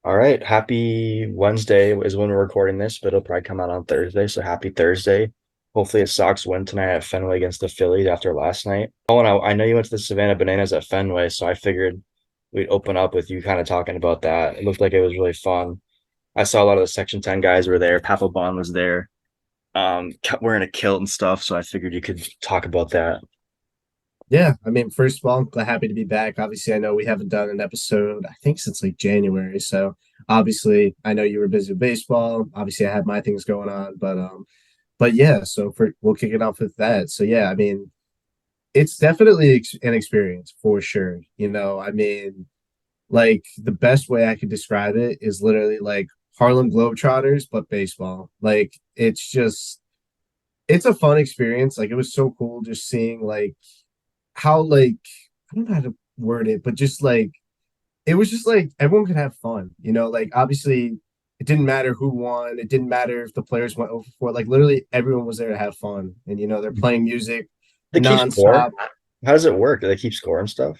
All right. Happy Wednesday is when we're recording this, but it'll probably come out on Thursday. So happy Thursday. Hopefully the Sox win tonight at Fenway against the Phillies after last night. Oh, and I know you went to the Savannah Bananas at Fenway, so I figured we'd open up with you kind of talking about that. It looked like it was really fun. I saw a lot of the Section 10 guys were there. Papelbon was there, wearing a kilt and stuff. So I figured you could talk about that. Yeah, I mean, first of all, I'm happy to be back. Obviously, I know we haven't done an episode, I think, since like January. So obviously, I know you were busy with baseball. Obviously, I had my things going on, but yeah. So we'll kick it off with that. So yeah, I mean, it's definitely an experience for sure. I mean, like the best way I could describe it is literally like Harlem Globetrotters, but baseball. Like it's a fun experience. Like it was so cool just seeing like how like I don't know how to word it, but just like it was just like everyone could have fun, like obviously it didn't matter who won, it didn't matter if the players went over for like literally everyone was there to have fun. And they're playing music They keep score. nonstop. How does it work? Do they keep score and stuff?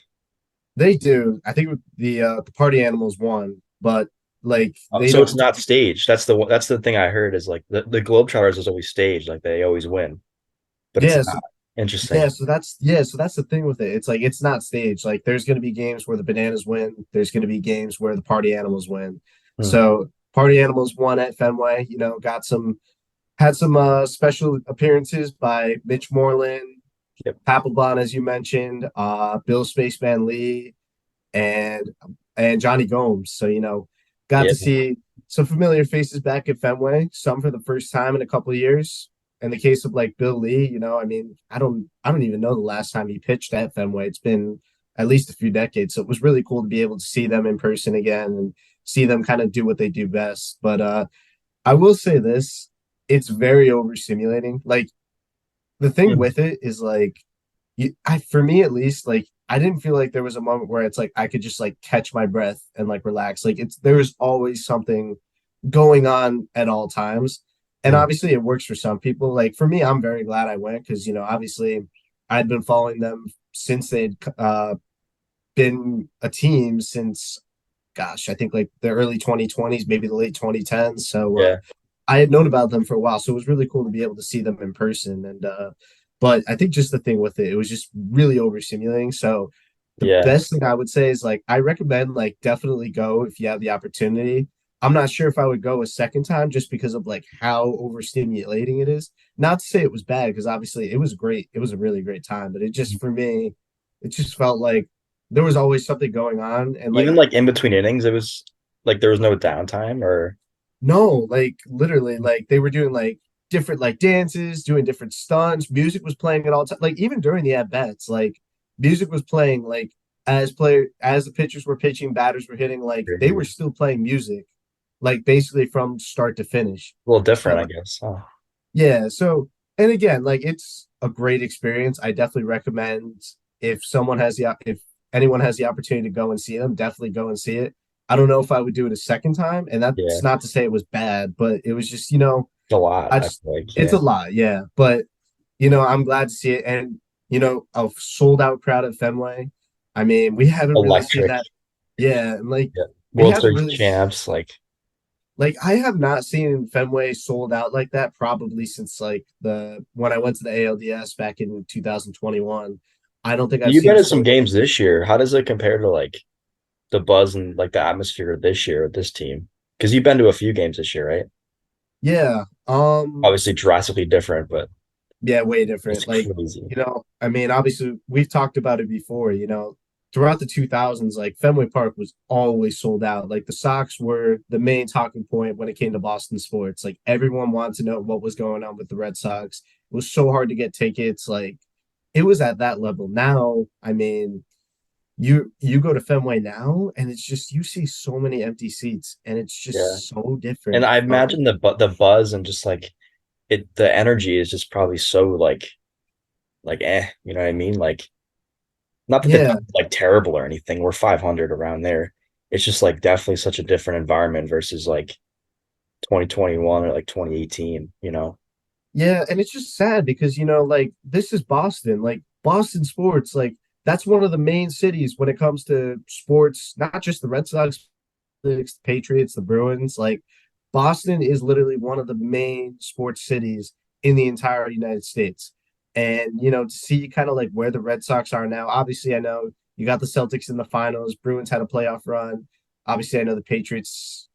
They do. I think the party animals won, but like they So it's don't. not staged. That's the thing I heard is like the Globetrotters is always staged, like they always win, but it's Yeah, not. so Interesting. so that's the thing with it. It's like it's not staged. Like there's going to be games where the bananas win. There's going to be games where the party animals win. Hmm. So party animals won at Fenway. Got some had some special appearances by Mitch Moreland, Yep. Papelbon, as you mentioned, Bill Spaceman Lee, and and Johnny Gomes. So got Yeah. to see some familiar faces back at Fenway. Some for the first time in a couple of years. In the case of like Bill Lee, I mean, I don't even know the last time he pitched at Fenway. It's been at least a few decades. So it was really cool to be able to see them in person again and see them kind of do what they do best. But I will say this, it's very overstimulating. Like the thing Hmm. with it is like for me at least, like I didn't feel like there was a moment where it's like I could just like catch my breath and like relax. Like there was always something going on at all times. And Hmm. obviously it works for some people. Like for me, I'm very glad I went because obviously I'd been following them since they'd been a team since, gosh, I think like the early 2020s, maybe the late 2010s. So Yeah. I had known about them for a while, so it was really cool to be able to see them in person. And but I think just the thing with it, it was just really overstimulating. So the Yeah. best thing I would say is like I recommend like definitely go if you have the opportunity. I'm not sure if I would go a second time just because of like how overstimulating it is. Not to say it was bad because obviously it was great. It was a really great time, but it just for me, it just felt like there was always something going on. And Even like like in between innings, it was like there was no downtime or no, like literally, like they were doing like different like dances, doing different stunts. Music was playing at all time. Like even during the at bats, like music was playing. Like as the pitchers were pitching, batters were hitting. Like they a were still playing music, like basically from start to finish. little different, So I guess. Oh, yeah, so and again, like it's a great experience. I definitely recommend if anyone has the opportunity to go and see them, definitely go and see it. I don't know if I would do it a second time, and yeah. that's not to say it was bad, but it was just, It's a lot, I I just feel like, it's yeah. a lot, yeah. But I'm glad to see it, and a sold out crowd at Fenway. I mean, we haven't really seen Electric. that, yeah, and like Yeah. we World haven't Series really champs, like like I have not seen Fenway sold out like that probably since like the when I went to the ALDS back in 2021. I don't think I've you've seen been a to some sold. games this year. How does it compare to like the buzz and like the atmosphere this year with this team? Because you've been to a few games this year, right? Yeah. Obviously drastically different, but Yeah, way it's different. Like, crazy. I mean, obviously we've talked about it before, throughout the 2000s, like Fenway Park was always sold out. Like the Sox were the main talking point when it came to Boston sports. Like everyone wanted to know what was going on with the Red Sox. It was so hard to get tickets. Like it was at that level. Now, I mean, you go to Fenway now and it's just you see so many empty seats and it's Yeah. just so And different I from. imagine the buzz and just like the energy is just probably so like you know what I mean? Like not that the Yeah. team's like terrible or anything. We're 500 around there. It's just like definitely such a different environment versus like 2021 or like 2018, you know? Yeah, and it's just sad because like this is Boston, like Boston sports, like that's one of the main cities when it comes to sports, not just the Red Sox, the Patriots, the Bruins. Like Boston is literally one of the main sports cities in the entire United States. And to see kind of like where the Red Sox are now. Obviously, I know you got the Celtics in the finals. Bruins had a playoff run. Obviously, I know the Patriots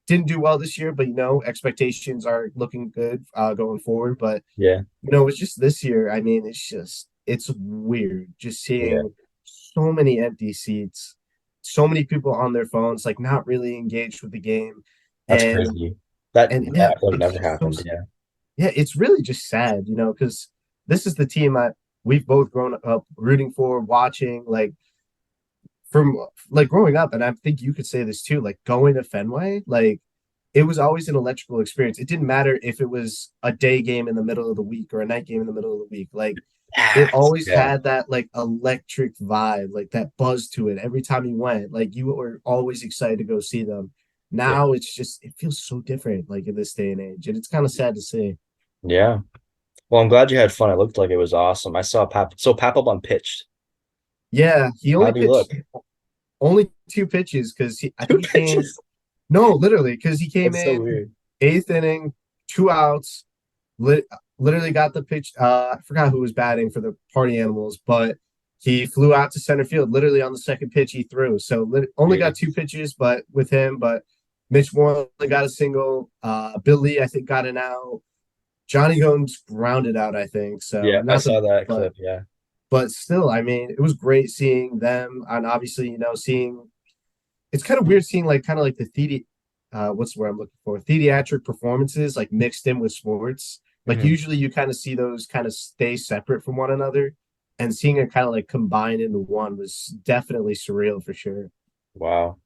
didn't do well this year, but expectations are looking good going forward. But Yeah. it's just this year. I mean, it's weird just Yeah. seeing so many empty seats, so many people on their phones, like not really engaged with the game, That's and crazy. That yeah, would have it's never just so happened. Yeah. yeah, it's really just sad, because this is the team we've both grown up rooting for, watching, like from like growing up, and I think you could say this too, like going to Fenway, like it was always an electrical experience. It didn't matter if it was a day game in the middle of the week or a night game in the middle of the week. Like it Yes. always Yeah. had that like electric vibe, like that buzz to it. Every time you went, like you were always excited to go see them. Yeah. Now it feels so different, like in this day and age, and it's kind of sad to see. Yeah. Well, I'm glad you had fun. It looked like it was awesome. I saw Papelbon pitched. Yeah, he How only do you look? pitched only two pitches because I Two think he came. pitches. No, literally, because he came That's so in weird. eighth inning, 2 outs, lit, literally got the pitch. I forgot who was batting for the Party Animals, but he flew out to center field literally on the second pitch he threw. So only got two Jeez. pitches, but with him, but Mitch Moore only got a single. Bill Lee, I think, got an out. Johnny Gomes grounded out, I think. So Yeah, I not the, saw that but clip. Yeah. still, I mean, it was great seeing them, and obviously, seeing it's kind of weird seeing like kind of like what's the word I'm looking for? Theatric performances like mixed in with sports. Like Mhm. usually you kind of see those kind of stay separate from one another, and seeing it kind of like combined into one was definitely surreal for sure. Wow.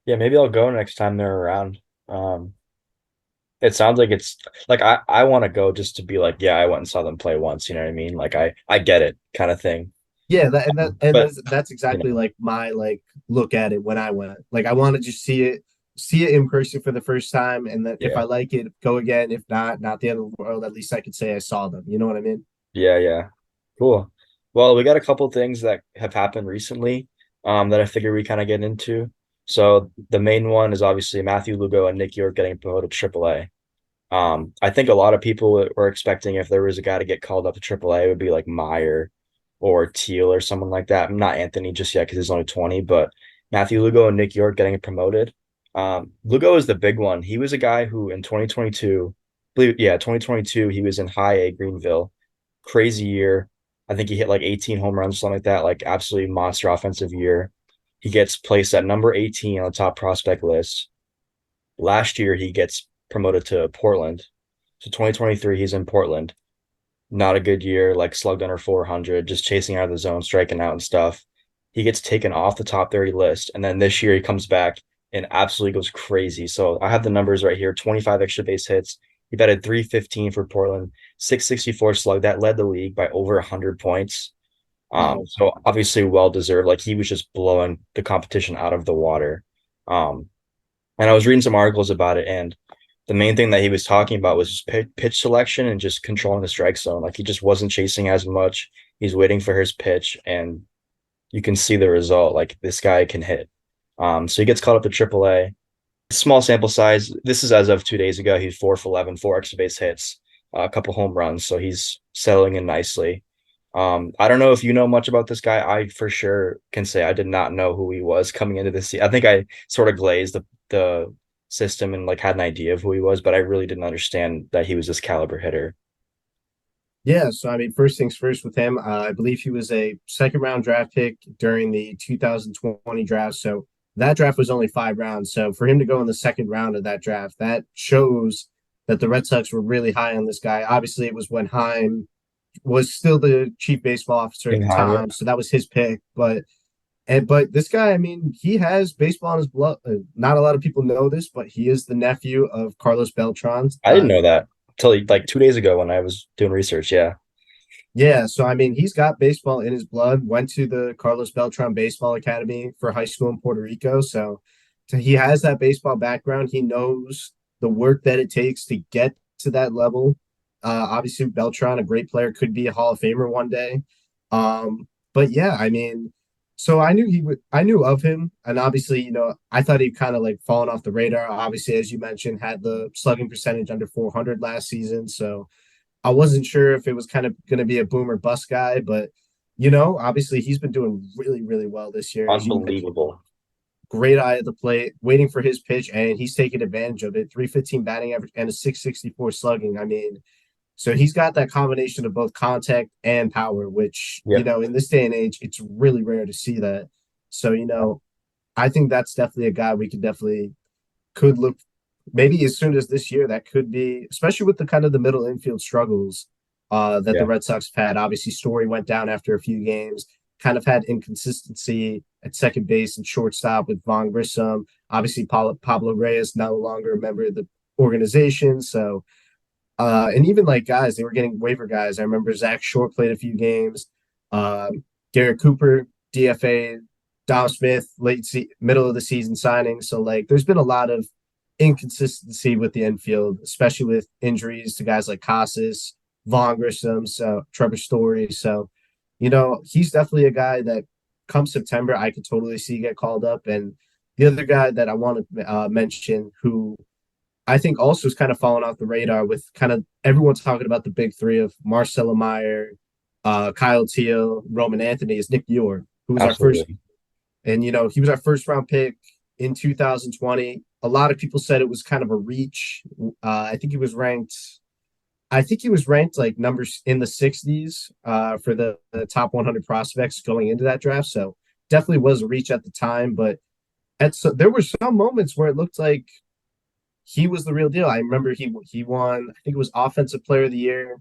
Yeah, maybe I'll go next time they're around. Um, it sounds like it's like I want to go just to be like, yeah, I went and saw them play once, you know what I mean? Like I get it kind of thing. Yeah, that and that and But that's you exactly know, like my like look at it when I went. Like I want to just see it in person for the first time, and that if I yeah. like it, go again. If not, not the end of the world. At least I could say I saw them. You know what I mean? Yeah, yeah. Cool. Well, we got a couple things that have happened recently that I figure we kind of get into. So the main one is obviously Matthew Lugo and Nick York getting promoted to AAA. I think a lot of people were expecting if there was a guy to get called up to AAA, it would be like Meyer or Teal or someone like that. Not Anthony just yet because he's only 20, but Matthew Lugo and Nick York getting promoted. Lugo is the big one. He was a guy who in 2022, yeah, 2022, he was in high A Greenville. Crazy year. I think he hit like 18 home runs, something like that, like absolutely monster offensive year. He gets placed at number 18 on the top prospect list. Last year, he gets promoted to Portland. So 2023, he's in Portland. Not a good year, like slugged under 400, just chasing out of the zone, striking out and stuff. He gets taken off the top 30 list. And then this year, he comes back and absolutely goes crazy. So I have the numbers right here: 25 extra base hits. He batted 315 for Portland, 664 slug. That led the league by over 100 points. Wow. So obviously well deserved. Like he was just blowing the competition out of the water. Um, and I was reading some articles about it, and the main thing that he was talking about was just pitch selection and just controlling the strike zone. Like he just wasn't chasing as much. He's waiting for his pitch, and you can see the result. Like this guy can hit. So he gets called up to AAA. Small sample size. This is as of 2 days ago. He's 4 for 11, four extra base hits, a couple home runs. So he's settling in nicely. I don't know if you know much about this guy. I for sure can say I did not know who he was coming into this season. I think I sort of glazed the system and like had an idea of who he was, but I really didn't understand that he was this caliber hitter. Yeah, so I mean, first things first with him, I believe he was a second round draft pick during the 2020 draft. So that draft was only 5 rounds. So for him to go in the second round of that draft, that shows that the Red Sox were really high on this guy. Obviously, it was when Heim was still the chief baseball officer at the Ingheim, yeah. time, so that was his pick. But this guy, I mean, he has baseball in his blood. Not a lot of people know this, but he is the nephew of Carlos Beltran. I didn't know that until like 2 days ago when I was doing research. Yeah. Yeah, so I mean, he's got baseball in his blood. Went to the Carlos Beltran Baseball Academy for high school in Puerto Rico, so he has that baseball background. He knows the work that it takes to get to that level. Obviously, Beltran, a great player, could be a Hall of Famer one day. But yeah, I mean, So I knew he would. I knew of him, and obviously, I thought he'd kind of like fallen off the radar. Obviously, as you mentioned, had the slugging percentage under 400 last season, so I wasn't sure if it was kind of going to be a boom or bust guy. But obviously, he's been doing really, really well this year, as you mentioned. Unbelievable. Great eye at the plate, waiting for his pitch, and he's taking advantage of it. 315 batting average and a 664 slugging. I mean, so he's got that combination of both contact and power, which, Yep. in this day and age, it's really rare to see that. So, I think that's definitely a guy we could look maybe as soon as this year. That could be, especially with the kind of the middle infield struggles that the Yeah. Red Sox have had. Obviously, Story went down after a few games, kind of had inconsistency at second base and shortstop with Von Grissom. Obviously, Pablo Reyes no longer a member of the organization. So, and even like guys, they were getting waiver guys. I remember Zach Short played a few games. Garrett Cooper, DFA, Dom Smith, middle of the season signing. So like, there's been a lot of inconsistency with the infield, especially with injuries to guys like Casas, Von Grissom, so Trevor Story. So, he's definitely a guy that come September, I could totally see get called up. And the other guy that I want to mention who I think also is kind of falling off the radar with kind of everyone talking about the big three of Marcelo Meyer, Kyle Teal, Roman Anthony is Nick York, who was our first, Absolutely. and he was our first round pick in 2020. A lot of people said it was kind of a reach. I think he was ranked. I think he was ranked like numbers in the 60s for the top 100 prospects going into that draft. So definitely was a reach at the time, but there were some moments where it looked like he was the real deal. I remember he won, I think it was Offensive Player of the Year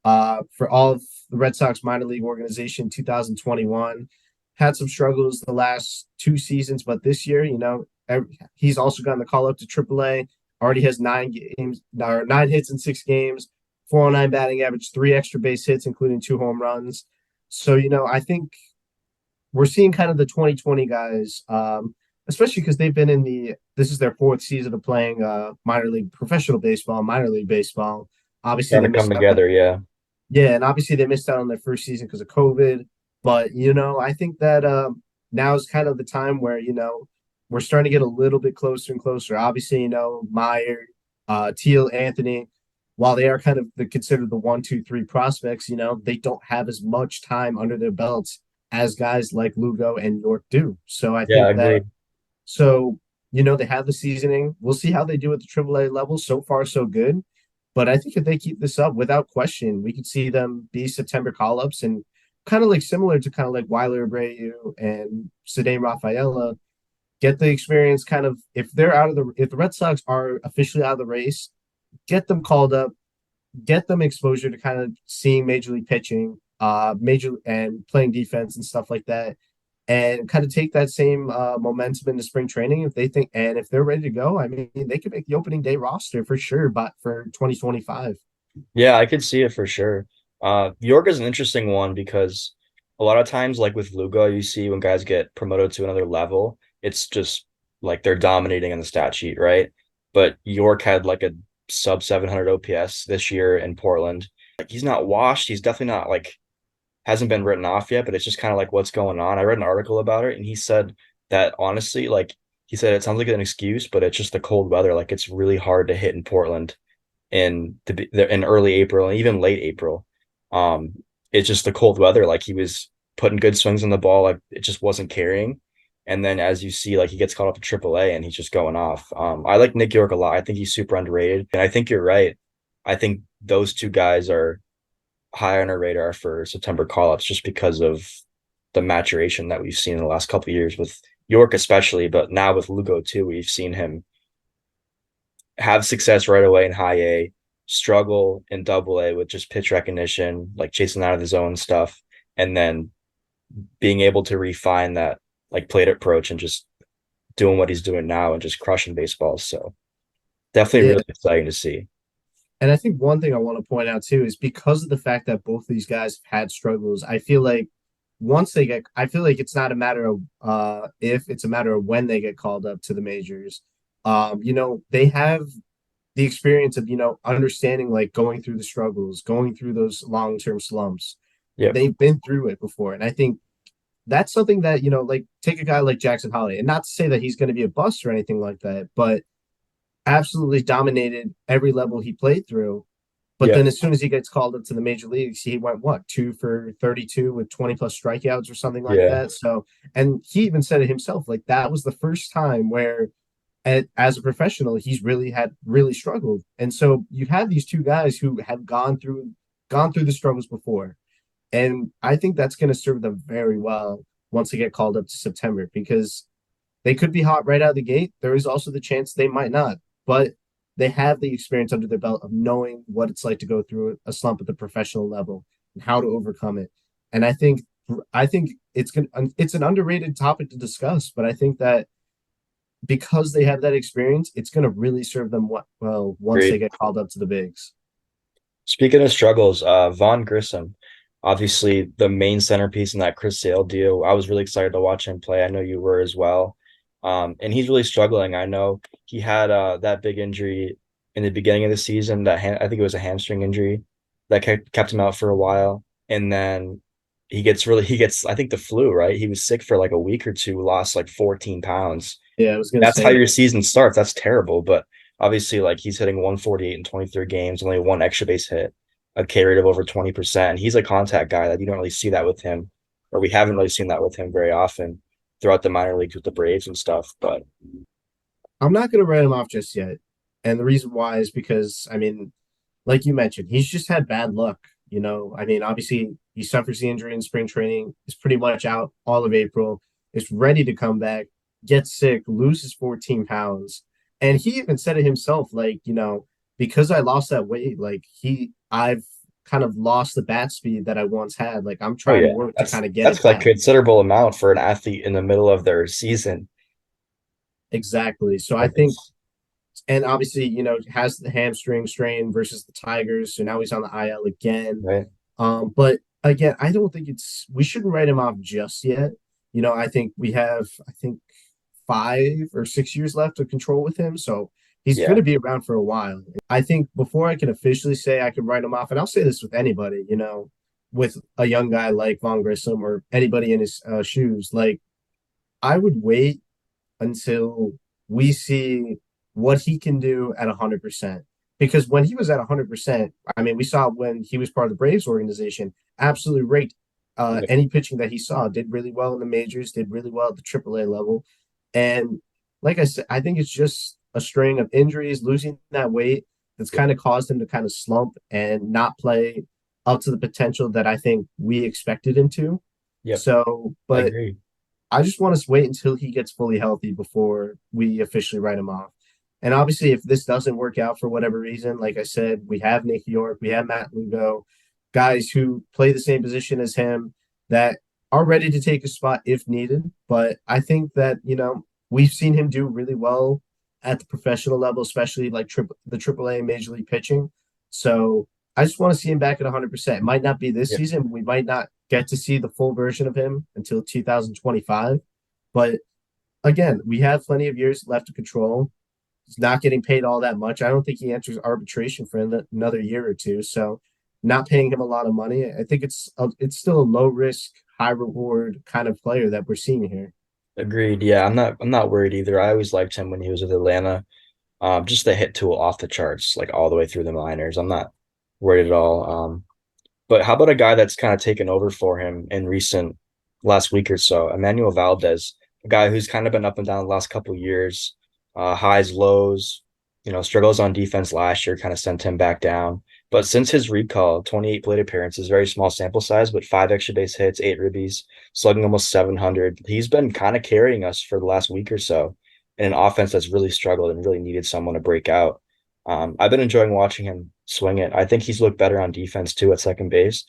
for all of the Red Sox minor league organization 2021. Had some struggles the last two seasons, but this year, he's also gotten the call up to AAA. Already has 9 games, or 9 hits in 6 games, 409 batting average, 3 extra base hits, including 2 home runs. So, I think we're seeing kind of the 2020 guys, especially because they've been this is their fourth season of playing minor league professional baseball, minor league baseball. Obviously, Trying they to come missed out. together. Yeah. Yeah, and obviously they missed out on their first season because of COVID. But I think that now is kind of the time where we're starting to get a little bit closer and closer. Obviously, Meyer, Teal, Anthony, while they are kind of considered the 1, 2, 3 prospects, they don't have as much time under their belts as guys like Lugo and York do. So I Yeah, think that agreed. so they have the seasoning. We'll see how they do at the AAA level. So far, so good. But I think if they keep this up, without question, we could see them be September call ups and kind of like similar to kind of like Weiler Abreu and Cedane Rafaela, get the experience kind of if the Red Sox are officially out of the race, get them called up, get them exposure to kind of seeing major league pitching, major and playing defense and stuff like that, and kind of take that same momentum into spring training if they think and if they're ready to go. I mean, they could make the opening day roster for sure, but for 2025. Yeah, I could see it for sure. York is an interesting one because a lot of times, like with Lugo, you see when guys get promoted to another level, it's just like they're dominating on the stat sheet, right? But York had like a sub 700 OPS this year in Portland. Like he's not washed. He's definitely not like hasn't been written off yet, but it's just kind of like what's going on. I read an article about it, and he said that honestly, like he said, it sounds like an excuse, but it's just the cold weather. Like it's really hard to hit in Portland in early April and even late April. Um, it's just the cold weather. Like he was putting good swings on the ball, like it just wasn't carrying. And then as you see, like he gets caught up to AAA and he's just going off. I like Nick York a lot. I think he's super underrated, and I think you're right. I think those two guys are high on our radar for September call-ups just because of the maturation that we've seen in the last couple of years with York especially, but now with Lugo too, we've seen him have success right away in high A, struggle in double A with just pitch recognition, like chasing out of the zone stuff, and then being able to refine that like plate approach and just doing what he's doing now and just crushing baseballs. So definitely Yeah. really exciting to see. And I think one thing I want to point out too is because of the fact that both of these guys have had struggles, I feel like I feel like it's not a matter of if, it's a matter of when they get called up to the majors. They have the experience of, understanding like going through the struggles, going through those long-term slumps. Yep. They've been through it before. And I think that's something that, like take a guy like Jackson Holly, and not to say that he's going to be a bust or anything like that, but absolutely dominated every level he played through. But Yeah, then as soon as he gets called up to the major leagues, he went what, 2 for 32 with 20 plus strikeouts or something like yeah, that. So, and he even said it himself, like that was the first time where as a professional, he's really struggled. And so you have these two guys who have gone through the struggles before. And I think that's going to serve them very well once they get called up to September because they could be hot right out of the gate. There is also the chance they might not, but they have the experience under their belt of knowing what it's like to go through a slump at the professional level and how to overcome it. And I think it's an underrated topic to discuss, but I think that because they have that experience, it's going to really serve them well once they agreed. get called up to the bigs. Speaking of struggles, Vaughn Grissom, obviously the main centerpiece in that Chris Sale deal. I was really excited to watch him play. I know you were as well. And he's really struggling. I know he had that big injury in the beginning of the season. I think it was a hamstring injury that kept him out for a while. And then he gets I think the flu, right? He was sick for like a week or two, lost like 14 pounds. Yeah, I was going to That's how say your season starts. That's terrible. But obviously, like he's hitting 148 in 23 games, only one extra base hit, a K rate of over 20%. He's a contact guy that you don't really see that with him, or we haven't really seen that with him very often throughout the minor leagues with the Braves and stuff. But I'm not going to write him off just yet. And the reason why is because, I mean, like you mentioned, he's just had bad luck. I mean, obviously, he suffers the injury in spring training, is pretty much out all of April, is ready to come back, gets sick, loses 14 pounds. And he even said it himself, like, because I lost that weight, like, I've kind of lost the bat speed that I once had. Like, I'm oh trying to yeah, work to that's kind of get that's it like a back. considerable amount for an athlete in the middle of their season. Exactly. So I Like think, it's and obviously, has the hamstring strain versus the Tigers. So now he's on the IL again. right. But again, I don't think we shouldn't write him off just yet. I think we have, I think 5 or 6 years left of control with him. So he's going Yeah, to be around for a while. I think before I can officially say I can write him off, and I'll say this with anybody, with a young guy like Von Grissom or anybody in his shoes, like I would wait until we see what he can do at 100%. Because when he was at 100%, I mean, we saw when he was part of the Braves organization, absolutely raked yeah, any pitching that he saw, did really well in the majors, did really well at the AAA level. And like I said, I think it's just a string of injuries, losing that weight that's kind of caused him to kind of slump and not play up to the potential that I think we expected him to. yep, So, I but agree. I just want to wait until he gets fully healthy before we officially write him off. And obviously, if this doesn't work out for whatever reason, like I said, we have Nick York, we have Matt Lugo, guys who play the same position as him that are ready to take a spot if needed. But I think that, we've seen him do really well at the professional level, especially like the AAA Major League pitching. So I just want to see him back at 100%. It might not be this Yep, season. We might not get to see the full version of him until 2025. But again, we have plenty of years left to control. He's not getting paid all that much. I don't think he enters arbitration for another year or two. So, not paying him a lot of money. I think it's still a low risk, high reward kind of player that we're seeing here. agreed. Yeah, I'm not worried either. I always liked him when he was with Atlanta. Just the hit tool off the charts, like all the way through the minors. I'm not worried at all. But how about a guy that's kind of taken over for him in recent last week or so, Emmanuel Valdez, a guy who's kind of been up and down the last couple of years, highs, lows, struggles on defense last year kind of sent him back down. But since his recall, 28 plate appearances, very small sample size, but five extra base hits, eight ribbies, slugging almost 700. He's been kind of carrying us for the last week or so in an offense that's really struggled and really needed someone to break out. I've been enjoying watching him swing it. I think he's looked better on defense too at second base.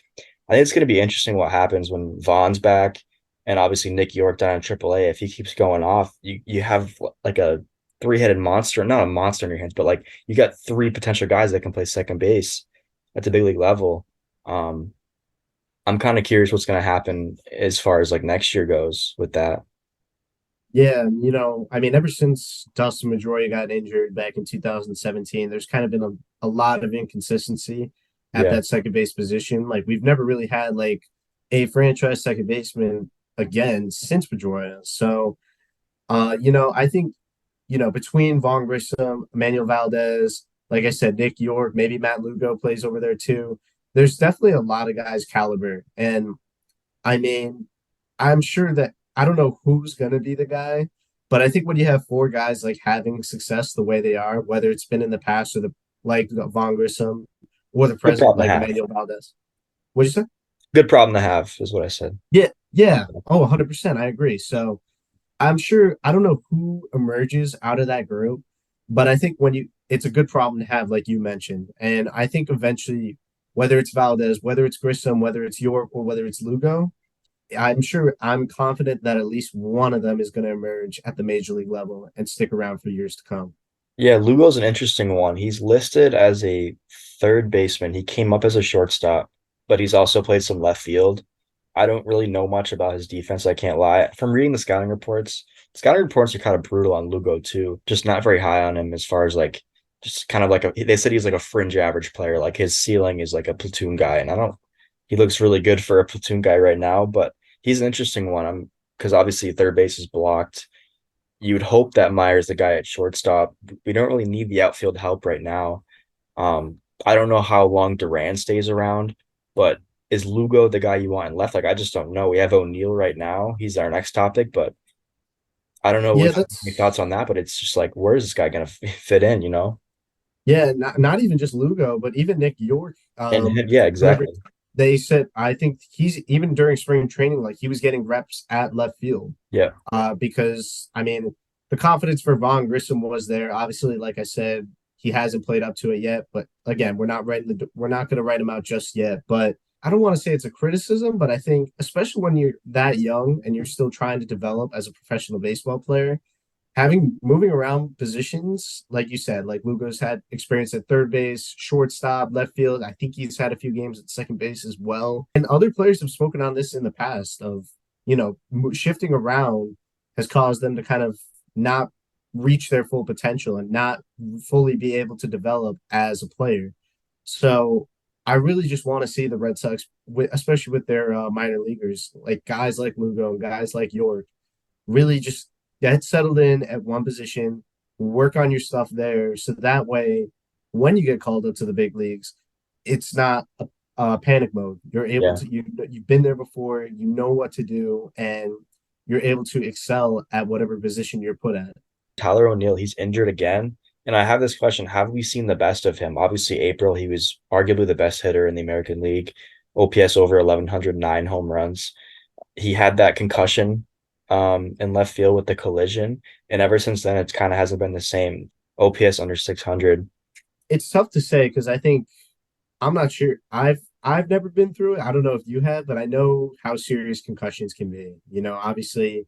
I think it's going to be interesting what happens when Vaughn's back and obviously Nick York down in AAA. If he keeps going off, you have like a three-headed monster, not a monster in your hands, but like you got three potential guys that can play second base at the big league level. Um, I'm kind of curious what's going to happen as far as like next year goes with that. Yeah, I mean, ever since Dustin Pedroia got injured back in 2017, there's kind of been a lot of inconsistency at Yeah, that second base position. Like we've never really had like a franchise second baseman again since Pedroia. So, I think, between Vaughn Grissom, Emmanuel Valdez, like I said, Nick York, maybe Matt Lugo plays over there too. There's definitely a lot of guys caliber. And I mean, I'm sure that I don't know who's going to be the guy, but I think when you have four guys like having success the way they are, whether it's been in the past or the like Von Grissom or the Good present problem to like have. Emmanuel Valdez. What'd you say? Good problem to have is what I said. Yeah, yeah. Oh, 100%. I agree. So I'm sure I don't know who emerges out of that group, but I think it's a good problem to have, like you mentioned. And I think eventually, whether it's Valdez, whether it's Grissom, whether it's York, or whether it's Lugo, I'm confident that at least one of them is going to emerge at the major league level and stick around for years to come. Yeah, Lugo's an interesting one. He's listed as a third baseman. He came up as a shortstop, but he's also played some left field. I don't really know much about his defense, I can't lie. From reading the scouting reports are kind of brutal on Lugo too. Just not very high on him as far as like just kind of like they said he's like a fringe average player. Like his ceiling is like a platoon guy, and I don't he looks really good for a platoon guy right now, but he's an interesting one. I'm because obviously third base is blocked. You would hope that Meyer's the guy at shortstop. We don't really need the outfield help right now. I don't know how long Duran stays around, but is Lugo the guy you want in left? Like, I just don't know. We have O'Neill right now. He's our next topic, but I don't know Yeah, what your thoughts on that. But it's just like, where is this guy gonna fit in? not even just Lugo, but even Nick York. Yeah, Whenever exactly. they said, I think he's even during spring training, like he was getting reps at left field. Yeah, Because I mean, the confidence for Vaughn Grissom was there. Obviously, like I said, he hasn't played up to it yet. But again, we're not going to write him out just yet. But I don't want to say it's a criticism, but I think especially when you're that young and you're still trying to develop as a professional baseball player, having moving around positions, like you said, like Lugo's had experience at third base, shortstop, left field. I think he's had a few games at second base as well. And other players have spoken on this in the past of, shifting around has caused them to kind of not reach their full potential and not fully be able to develop as a player. So I really just want to see the Red Sox, especially with their minor leaguers, like guys like Lugo and guys like York, really just get settled in at one position, work on your stuff there. So that way, when you get called up to the big leagues, it's not a panic mode. You're able yeah. to, you've been there before, you know what to do, and you're able to excel at whatever position you're put at. Tyler O'Neill, he's injured again. And I have this question. Have we seen the best of him? Obviously, April, he was arguably the best hitter in the American League. OPS over 1109 home runs. He had that concussion in left field with the collision. And ever since then, it kind of hasn't been the same. OPS under 600. It's tough to say because I think I'm not sure. I've never been through it. I don't know if you have, but I know how serious concussions can be. Obviously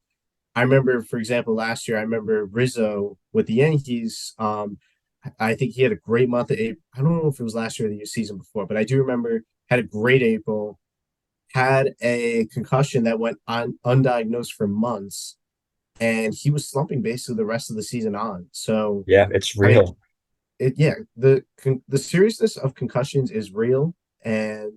I remember, for example, last year, I remember Rizzo with the Yankees. I think he had a great month of April. I don't know if it was last year or the season before, but I do remember had a great April, had a concussion that went on undiagnosed for months, and he was slumping basically the rest of the season on. So, Yeah, it's I mean, real. yeah, the seriousness of concussions is real, and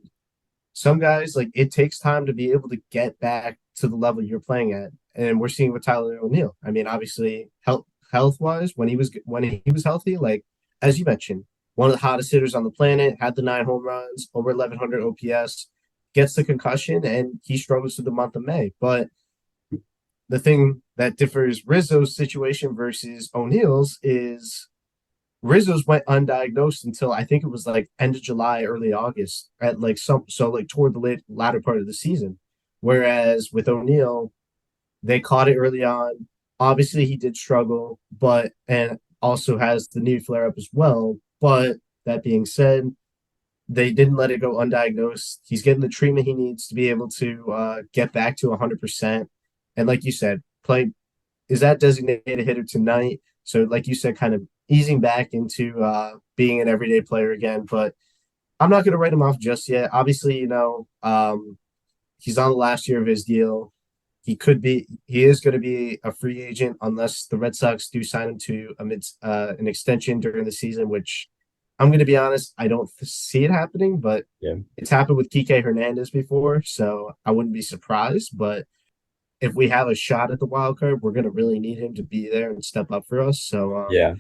some guys like it takes time to be able to get back to the level you're playing at, and we're seeing with Tyler O'Neill. I mean, obviously, health wise, when he was healthy, like as you mentioned, one of the hottest hitters on the planet, had the 9 home runs, over 1100 OPS, gets the concussion, and he struggles through the month of May. But the thing that differs Rizzo's situation versus O'Neill's is Rizzo's went undiagnosed until I think it was like end of July, early August, at like like toward the latter part of the season. Whereas with O'Neill, they caught it early on. Obviously, he did struggle, but and also has the knee flare up as well. But that being said, they didn't let it go undiagnosed. He's getting the treatment he needs to be able to get back to 100%. And like you said, play is that designated hitter tonight. So, like you said, kind of easing back into being an everyday player again. But I'm not going to write him off just yet. Obviously, he's on the last year of his deal. He is going to be a free agent unless the Red Sox do sign him to an extension during the season, which I'm going to be honest, I don't see it happening, but Yeah. it's happened with Kike Hernandez before, so I wouldn't be surprised. But if we have a shot at the wild card, we're gonna really need him to be there and step up for us. So Yeah.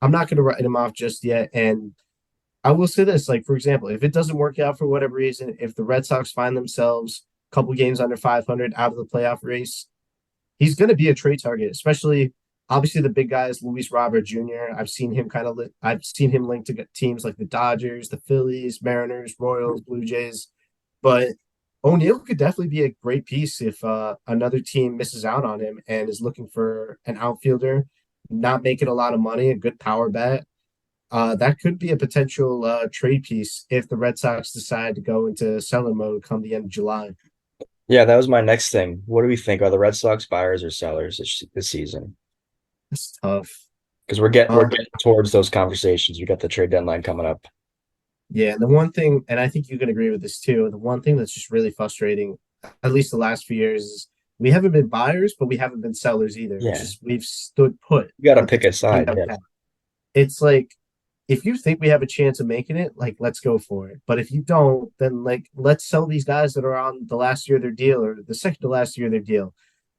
I'm not gonna write him off just yet. And I will say this, like for example, if it doesn't work out for whatever reason, if the Red Sox find themselves a couple games under 500 out of the playoff race, he's going to be a trade target, especially obviously the big guys, Luis Robert Jr. I've seen him linked to teams like the Dodgers, the Phillies, Mariners, Royals, Blue Jays, but O'Neill could definitely be a great piece if another team misses out on him and is looking for an outfielder, not making a lot of money, a good power bat. That could be a potential trade piece if the Red Sox decide to go into seller mode come the end of July. Yeah, that was my next thing. What do we think? Are the Red Sox buyers or sellers this season? That's tough. Because we're Um, getting towards those conversations. We got the trade deadline coming up. Yeah, and the one thing, and I think you can agree with this too, the one thing that's just really frustrating, at least the last few years, is we haven't been buyers, but we haven't been sellers either. It's Yeah, just we've stood put you got to with the pick a team side. that we Yeah, have. It's like if you think we have a chance of making it, like let's go for it. But if you don't, then like let's sell these guys that are on the last year of their deal or the second to last year of their deal.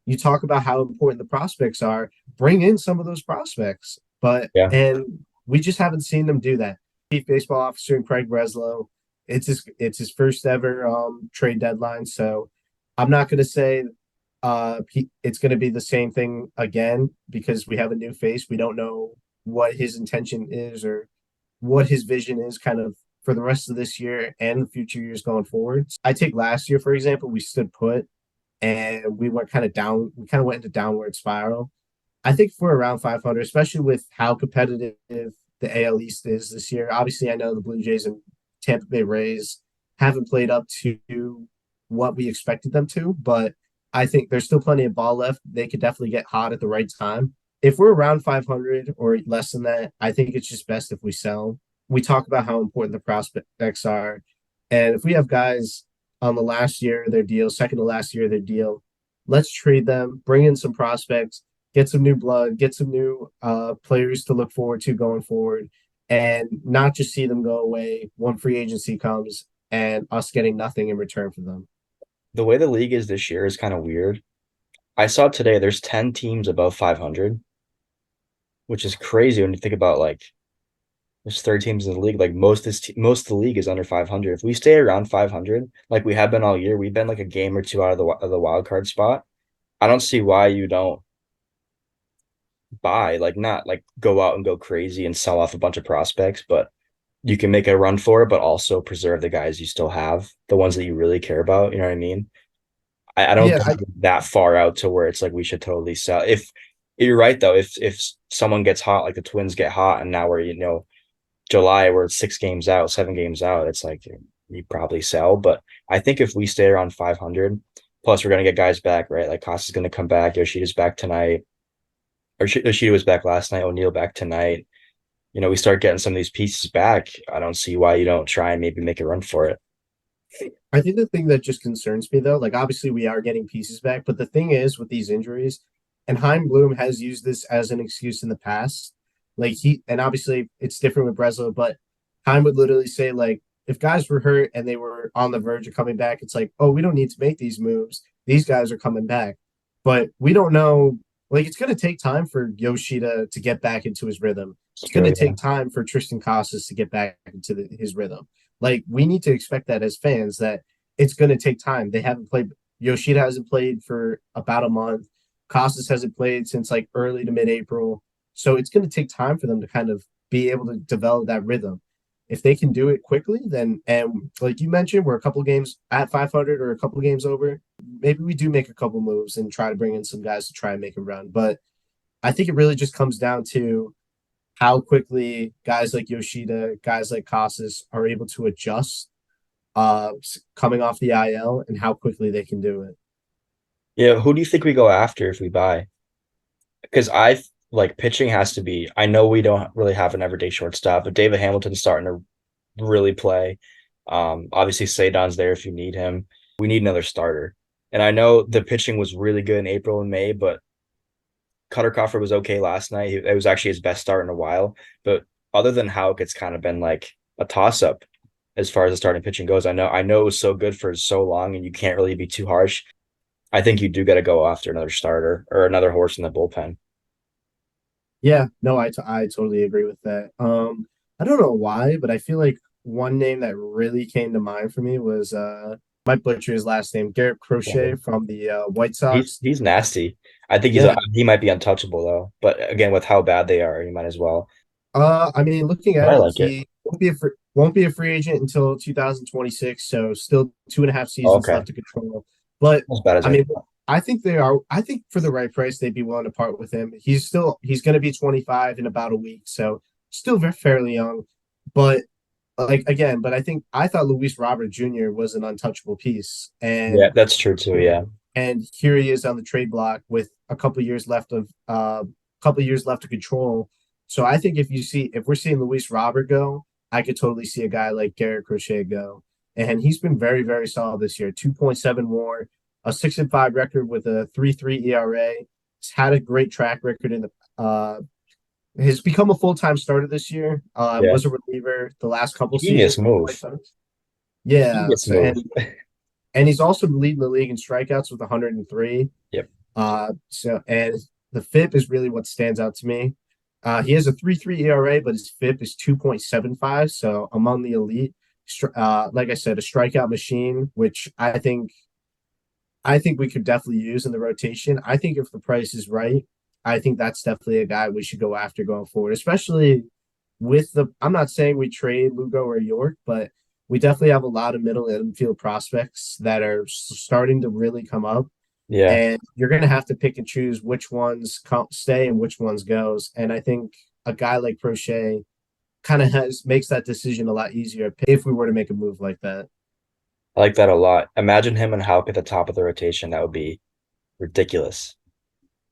You talk about how important the prospects are, bring in some of those prospects. But yeah. and we just haven't seen them do that. Chief baseball officer Craig Breslow. It's his first ever trade deadline. So I'm not gonna say it's gonna be the same thing again because we have a new face. We don't know what his intention is or what his vision is kind of for the rest of this year and the future years going forward. I take last year, for example, we stood put and we went kind of down, we kind of went into downward spiral. I think if we're around 500, especially with how competitive the AL East is this year. Obviously, I know the Blue Jays and Tampa Bay Rays haven't played up to what we expected them to, but I think there's still plenty of ball left. They could definitely get hot at the right time. If we're around 500 or less than that, I think it's just best if we sell. We talk about how important the prospects are. And if we have guys on the last year of their deal, second to last year of their deal, let's trade them, bring in some prospects, get some new blood, get some new players to look forward to going forward, and not just see them go away when free agency comes and us getting nothing in return for them. The way the league is this year is kind of weird. I saw today there's 10 teams above 500, which is crazy when you think about like there's 30 teams in the league. Like most of the league is under 500. If we stay around 500, like we have been all year, we've been like a game or two out of the wild card spot. I don't see why you don't buy, like not like go out and go crazy and sell off a bunch of prospects, but you can make a run for it, but also preserve the guys you still have, the ones that you really care about. You know what I mean? I don't Yeah, think that far out to where it's like we should totally sell. If you're right though, if someone gets hot, like the Twins get hot, and now we're July, we're 6 games out, 7 games out, it's like you probably sell. But I think if we stay around 500, plus we're gonna get guys back, right? Like Costa's gonna come back, Yoshida's back tonight, or Yoshida was back last night, O'Neill back tonight. We start getting some of these pieces back. I don't see why you don't try and maybe make a run for it. I think the thing that just concerns me though, like obviously we are getting pieces back, but the thing is with these injuries, and Heim Bloom has used this as an excuse in the past. Like and obviously it's different with Breslow, but Heim would literally say like if guys were hurt and they were on the verge of coming back, it's like, oh, we don't need to make these moves. These guys are coming back. But we don't know, like it's gonna take time for Yoshida to get back into his rhythm. It's It's gonna true, yeah. take time for Tristan Casas to get back into his rhythm. Like we need to expect that as fans that it's going to take time. They haven't played. Yoshida hasn't played for about a month. Costas hasn't played since like early to mid-April. So it's going to take time for them to kind of be able to develop that rhythm. If they can do it quickly, then and like you mentioned, we're a couple games at 500 or a couple games over. Maybe we do make a couple moves and try to bring in some guys to try and make a run. But I think it really just comes down to how quickly guys like Yoshida, guys like Casas are able to adjust coming off the IL and how quickly they can do it. Yeah, who do you think we go after if we buy? Because I like pitching has to be. I know we don't really have an everyday shortstop, but David Hamilton's starting to really play. Obviously Sadon's there if you need him. We need another starter. And I know the pitching was really good in April and May, but Cutter Crawford was okay last night. It was actually his best start in a while. But other than Houck, it's kind of been like a toss up as far as the starting pitching goes. I know it was so good for so long, and you can't really be too harsh. I think you do got to go after another starter or another horse in the bullpen. Yeah, no, I totally agree with that. I don't know why, but I feel like one name that really came to mind for me was my butcher his last name, Garrett Crochet from the White He's Sox. he's nasty. I think Yeah. he might be untouchable though. But again, with how bad they are, he might as well. I mean, looking But at I it, like it. he won't be a free agent until 2026, so still 2.5 seasons Okay, left to control. But not as bad as I I mean, thought. I think they are. I think for the right price, they'd be willing to part with him. He's going to be 25 in about a week, so still very fairly young. But like again, but I thought Luis Robert Jr. was an untouchable piece, Yeah, that's true too. Yeah, and here he is on the trade block with a couple years left to control. So I think if we're seeing Luis Robert go, I could totally see a guy like Garrett Crochet go. And he's been very, very solid this year. 2.7 WAR, a 6-5 record with a 3.3 ERA. He's had a great track record in the has become a full-time starter this year. yeah. Was a reliever the last couple Genius seasons with the White move. Sox. Yeah. Genius So move. and he's also leading the league in strikeouts with 103. Yep. And the FIP is really what stands out to me. He has a 3.3 ERA, but his FIP is 2.75. So among the elite, like I said, a strikeout machine, which I think we could definitely use in the rotation. I think if the price is right, I think that's definitely a guy we should go after going forward, especially with the. I'm not saying we trade Lugo or York, but we definitely have a lot of middle infield prospects that are starting to really come up, Yeah, and you're going to have to pick and choose which ones stay and which ones goes. And I think a guy like Crochet kind of has makes that decision a lot easier if we were to make a move like that. I like that a lot. Imagine him and Houck at the top of the rotation. That would be ridiculous.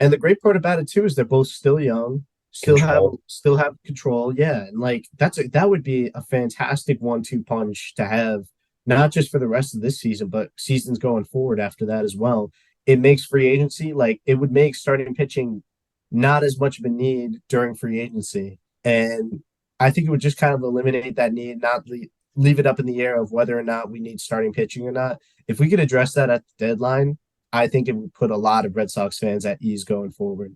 And the great part about it too is they're both still young, Control. still have control. Yeah, and like that would be a fantastic 1-2 punch to have, not just for the rest of this season, but seasons going forward after that as well. It makes free agency like it would make starting pitching not as much of a need during free agency, and I think it would just kind of eliminate that need, not leave it up in the air of whether or not we need starting pitching or not. If we could address that at the deadline, I think it would put a lot of Red Sox fans at ease going forward.